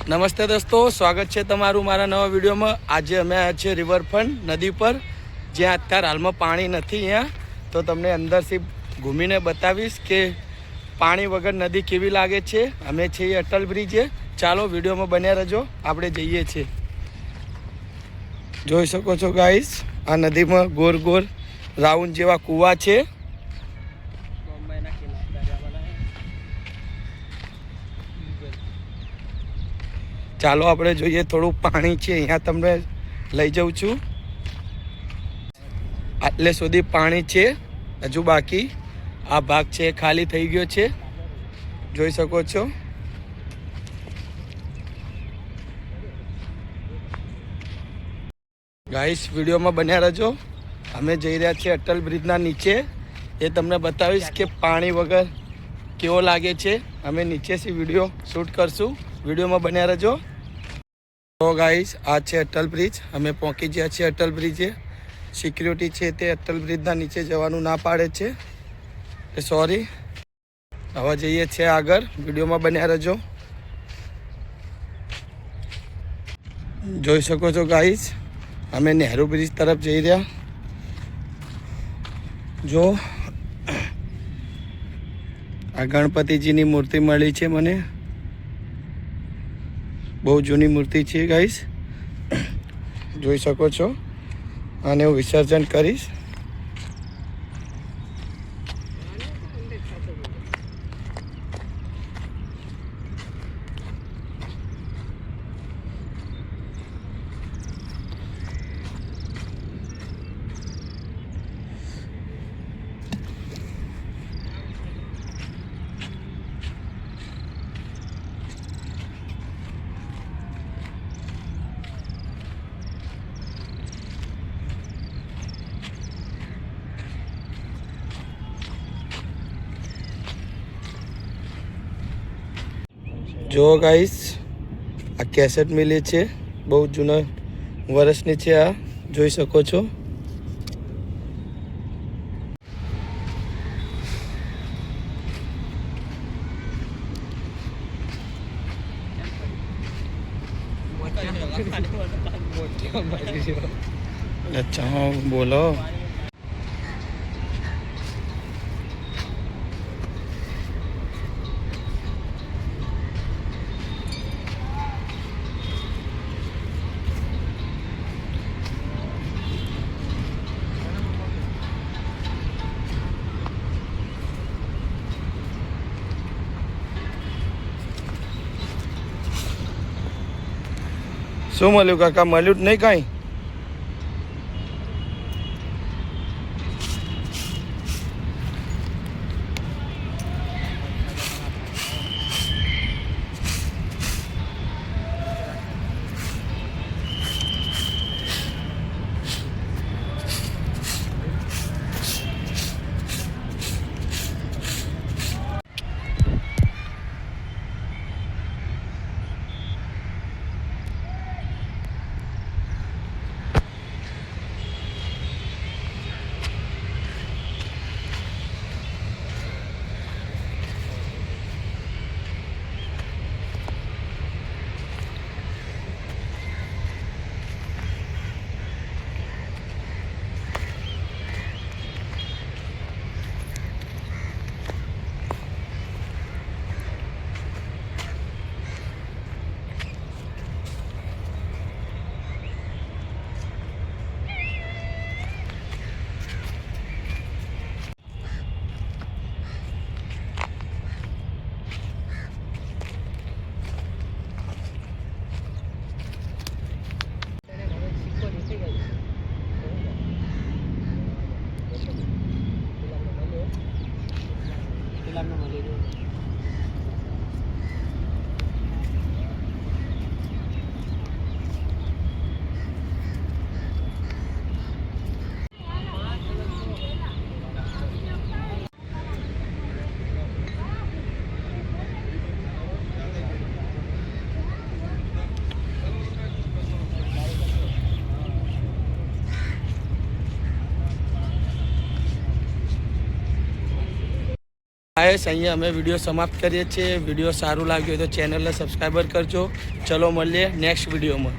નમસ્તે દોસ્તો, સ્વાગત છે તમારું મારા નવા વિડીયોમાં। આજે અમે આવ્યા છીએ રિવરફ્રન્ટ નદી પર, જ્યાં અત્યારે હાલમાં પાણી નથી અહીંયા। તો તમને અંદરથી ઘૂમીને બતાવીશ કે પાણી વગર નદી કેવી લાગે છે। અમે છીએ અટલ બ્રિજે, ચાલો વિડીયોમાં બન્યા રહેજો, આપણે જઈએ છીએ। જોઈ શકો છો ગાઈસ, આ નદીમાં ગોર ગોર રાઉન્ડ જેવા કૂવા છે। ચાલો આપણે જોઈએ, થોડું પાણી છે અહીંયા, તમને લઈ જાઉં છું। આટલે સુધી પાણી છે, હજુ બાકી આ ભાગ છે ખાલી થઈ ગયો છે, જોઈ શકો છો। ગાઈસ વિડીયોમાં બન્યા રહેજો, અમે જઈ રહ્યા છીએ અટલ બ્રિજના નીચે। એ તમને બતાવીશ કે પાણી વગર કેવો લાગે છે। અમે નીચેથી વિડીયો શૂટ કરશું, વિડીયોમાં બન્યા રહેજો। તો ગાઈસ આ છે અટલ બ્રિજ, અમે પહોંચી ગયા છીએ અટલ બ્રિજે। સિક્યુરિટી છે તે અટલ બ્રિજના નીચે જવાનું ના પાડે છે, સોરી। હવે જઈએ છીએ આગળ, વિડીયોમાં બન્યા રહેજો। જોઈ શકો છો ગાઈસ, અમે નહેરુ બ્રિજ તરફ જઈ રહ્યા। જો આ ગણપતિજીની મૂર્તિ મળી છે મને, બહુ જૂની મૂર્તિ છે ગાઈસ, જોઈ શકો છો। આને હું વિસર્જન કરીશ। જો ગાઈસ આ કેસેટ મિલી છે, બહુ જૂના વર્ષની છે આ, જોઈ શકો છો। અચ્છા હા બોલો। શું મળ્યું કાકા? મળ્યું જ નહીં કાંઈ? ગાઈસ અહીંયા અમે વિડીયો સમાપ્ત કરીએ છીએ. વિડીયો સારું લાગ્યું હોય તો ચેનલને સબસ્ક્રાઈબર કરજો. ચલો મળીએ નેક્સ્ટ વિડીયોમાં.